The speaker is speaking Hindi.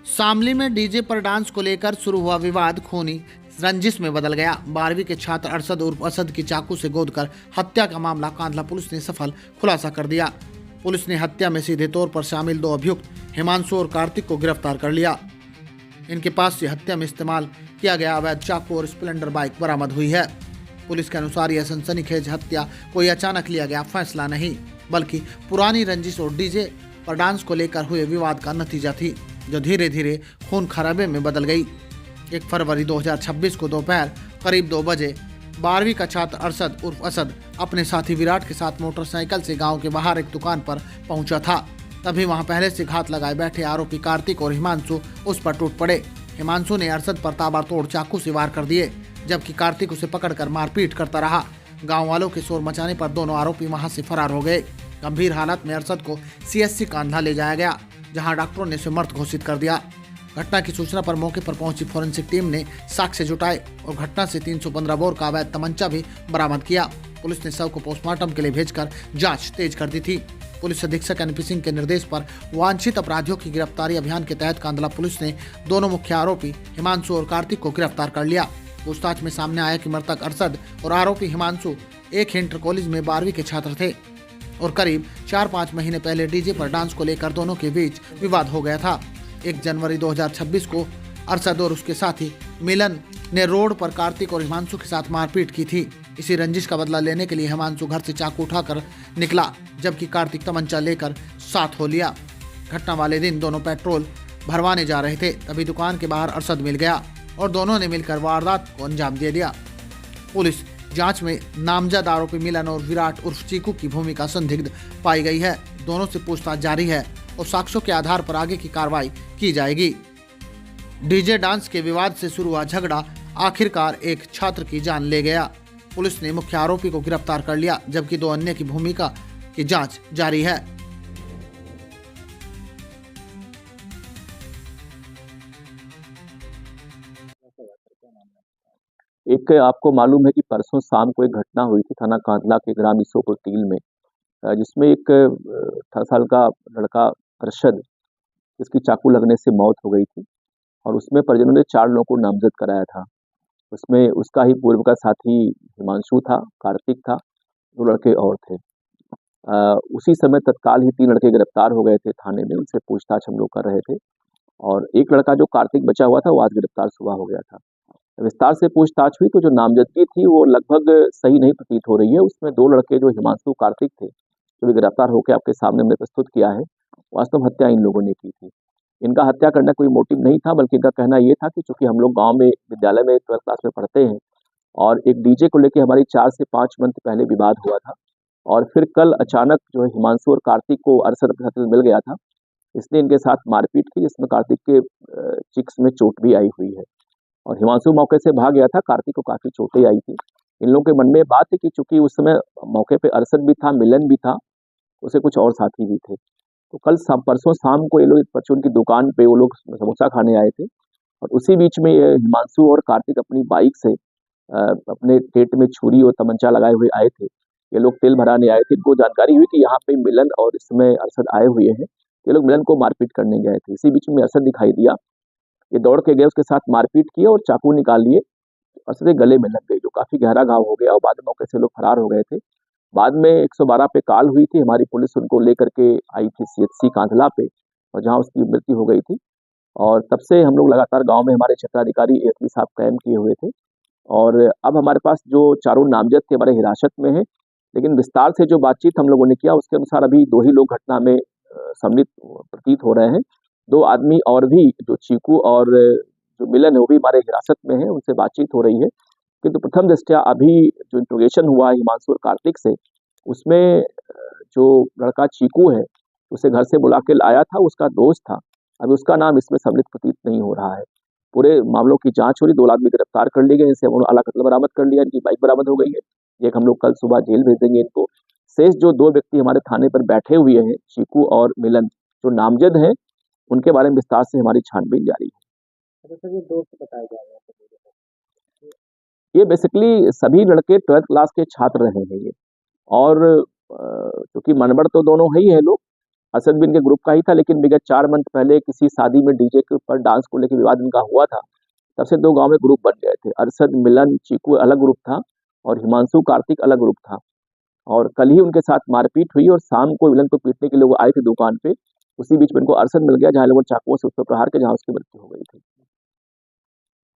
शामली में डीजे पर डांस को लेकर शुरू हुआ विवाद खूनी रंजिश में बदल गया। 12वीं के छात्र अरशद उर्फ असद की चाकू से गोदकर हत्या का मामला कांधला पुलिस ने सफल खुलासा कर दिया। पुलिस ने हत्या में सीधे तौर पर शामिल दो अभियुक्त हिमांशु और कार्तिक को गिरफ्तार कर लिया। इनके पास से हत्या में इस्तेमाल किया गया अवैध चाकू और स्प्लेंडर बाइक बरामद हुई है। पुलिस के अनुसार यह सनसनीखेज हत्या कोई अचानक लिया गया फैसला नहीं, बल्कि पुरानी रंजिश और डीजे पर डांस को लेकर हुए विवाद का नतीजा थी, जो धीरे धीरे खून खराबे में बदल गई। 1 फरवरी 2026 को दोपहर करीब 2 बजे 12वीं का छात्र अरशद उर्फ असद अपने साथी विराट के साथ मोटरसाइकिल से गांव के बाहर एक दुकान पर पहुंचा था। तभी वहां पहले से घात लगाए बैठे आरोपी कार्तिक और हिमांशु उस पर टूट पड़े। हिमांशु ने अरशद पर ताबड़तोड़ चाकू से वार कर दिए, जबकि कार्तिक उसे पकड़कर मारपीट करता रहा। गाँव वालों के शोर मचाने पर दोनों आरोपी वहां से फरार हो गए। गंभीर हालत में अरशद को CSC कांधला ले जाया गया, जहां डॉक्टरों ने उसे मृत घोषित कर दिया। घटना की सूचना पर मौके पर पहुंची फोरेंसिक टीम ने साक्ष्य जुटाए और घटना से 315 बोर का अवैध तमंचा भी बरामद किया। पुलिस ने शव को पोस्टमार्टम के लिए भेजकर जांच तेज कर दी थी। पुलिस अधीक्षक NP सिंह के निर्देश पर वांछित अपराधियों की गिरफ्तारी अभियान के तहत कांधला पुलिस ने दोनों मुख्य आरोपी हिमांशु और कार्तिक को गिरफ्तार कर लिया। पूछताछ में सामने आया कि मृतक अरशद और आरोपी हिमांशु एक ही इंटर कॉलेज में 12वीं के छात्र थे और करीब 4-5 महीने पहले डीजे पर डांस को लेकर दोनों के बीच विवाद हो गया था। 1 जनवरी 2026 को अरशद और उसके साथी मिलन ने रोड पर कार्तिक और हिमांशु के साथ मारपीट की थी। इसी रंजिश का बदला लेने के लिए हिमांशु घर से चाकू उठाकर निकला, जबकि कार्तिक तमंचा लेकर साथ हो लिया। घटना वाले दिन दोनों पेट्रोल भरवाने जा रहे थे, तभी दुकान के बाहर अरशद मिल गया और दोनों ने मिलकर वारदात को अंजाम दे दिया। पुलिस जांच में नामजद आरोपी मिलन और विराट उर्फ चीकू की भूमिका संदिग्ध पाई गई है। दोनों से पूछताछ जारी है और साक्ष्यों के आधार पर आगे की कार्रवाई की जाएगी। डीजे डांस के विवाद से शुरू हुआ झगड़ा आखिरकार एक छात्र की जान ले गया। पुलिस ने मुख्य आरोपी को गिरफ्तार कर लिया, जबकि 2 अन्य की भूमिका की जांच जारी है। एक आपको मालूम है कि परसों शाम को एक घटना हुई थी थाना कांधला के ग्राम ईसोपुर टील में, जिसमें एक 18 साल का लड़का अरशद, जिसकी चाकू लगने से मौत हो गई थी और उसमें परिजनों ने 4 लोगों को नामजद कराया था। उसमें उसका ही पूर्व का साथी हिमांशु था, कार्तिक था, 2 लड़के और थे। उसी समय तत्काल ही 3 लड़के गिरफ्तार हो गए थे थाने में। उनसे पूछताछ हम लोग कर रहे थे और एक लड़का जो कार्तिक बचा हुआ था वो आज गिरफ्तार सुबह हो गया था। विस्तार से पूछताछ हुई तो जो नामजदगी थी वो लगभग सही नहीं प्रतीत हो रही है। उसमें 2 लड़के जो हिमांशु कार्तिक थे, जो भी गिरफ्तार होकर आपके सामने हमने प्रस्तुत किया है, वास्तव हत्या इन लोगों ने की थी। इनका हत्या करना कोई मोटिव नहीं था, बल्कि इनका कहना ये था कि चूंकि हम लोग गांव में विद्यालय में 12th क्लास में पढ़ते हैं और एक डीजे को लेकर हमारी 4 से 5 मंथ पहले विवाद हुआ था और फिर कल अचानक जो है हिमांशु और कार्तिक को अरशद के साथ मिल गया था। इसने इनके साथ मारपीट की, जिसमें कार्तिक के चिक्स में चोट भी आई हुई है और हिमांशु मौके से भाग गया था। कार्तिक को काफी चोटें आई थी। इन लोगों के मन में बात है कि चूंकि उस समय मौके पे अरशद भी था, मिलन भी था, उसे कुछ और साथी भी थे। तो परसों शाम को ये लोग परचून की दुकान पे वो लोग समोसा खाने आए थे और उसी बीच में ये हिमांशु और कार्तिक अपनी बाइक से अपने पेट में छुरी और तमंचा लगाए हुए आए थे। ये लोग तेल भराने आए थे। इनको जानकारी हुई कि यहाँ पे मिलन और इस समय अरशद आए हुए हैं। ये लोग मिलन को मारपीट करने गए थे। इसी बीच में अरशद दिखाई दिया, ये दौड़ के गए, उसके साथ मारपीट किए और चाकू निकाल लिए। अरशद के गले में लग गई, जो काफी गहरा घाव हो गया और बाद में मौके से लोग फरार हो गए थे। बाद में 112 पे कॉल हुई थी, हमारी पुलिस उनको लेकर के आई थी CHC कांधला पे और जहाँ उसकी मृत्यु हो गई थी। और तब से हम लोग लगातार गांव में हमारे क्षेत्राधिकारी ASP साहब कायम किए हुए थे और अब हमारे पास जो 4 नामजद थे हमारे हिरासत में है। लेकिन विस्तार से जो बातचीत हम लोगों ने किया उसके अनुसार अभी 2 ही लोग घटना में सम्मिलित प्रतीत हो रहे हैं। 2 आदमी और भी, जो चीकू और जो मिलन है, वो भी हमारे हिरासत में है, उनसे बातचीत हो रही है। किंतु प्रथम दृष्टया अभी जो इंट्रोगेशन हुआ है हिमांशु और कार्तिक से, उसमें जो लड़का चीकू है उसे घर से बुला के लाया था, उसका दोस्त था। अभी उसका नाम इसमें सम्मिलित प्रतीत नहीं हो रहा है। पूरे मामलों की जांच हो रही, 2 आदमी गिरफ्तार कर लिए गए, इनसे हम आला कत्ल बरामद कर लिया, इनकी बाइक बरामद हो गई है। एक हम लोग कल सुबह जेल भेज देंगे इनको। शेष जो 2 व्यक्ति हमारे थाने पर बैठे हुए हैं, चीकू और मिलन, जो नामजद हैं, उनके बारे में विस्तार से हमारी छानबीन जारी है। ये दोस्त बताए जा रहे हैं। ये बेसिकली सभी लड़के 12th क्लास के छात्र रहे हैं ये, और क्योंकि मनबड़ तो दोनों ही है लोग, असद भी इनके ग्रुप का ही था, लेकिन विगत 4 मंथ पहले किसी शादी में डीजे के ऊपर डांस को लेकर विवाद इनका हुआ था। तब से 2 गांव में ग्रुप बन गए थे। अरशद, मिलन, चीकू अलग ग्रुप था और हिमांशु, कार्तिक अलग ग्रुप था। और कल ही उनके साथ मारपीट हुई और शाम को मिलन को पीटने के लिए वो आए थे दुकान पे। उसी बीच में इनको अरशद मिल गया, जहाँ लोगों ने चाकुओं से उस पर प्रहार किया, जहाँ उसकी मृत्यु हो गई थी।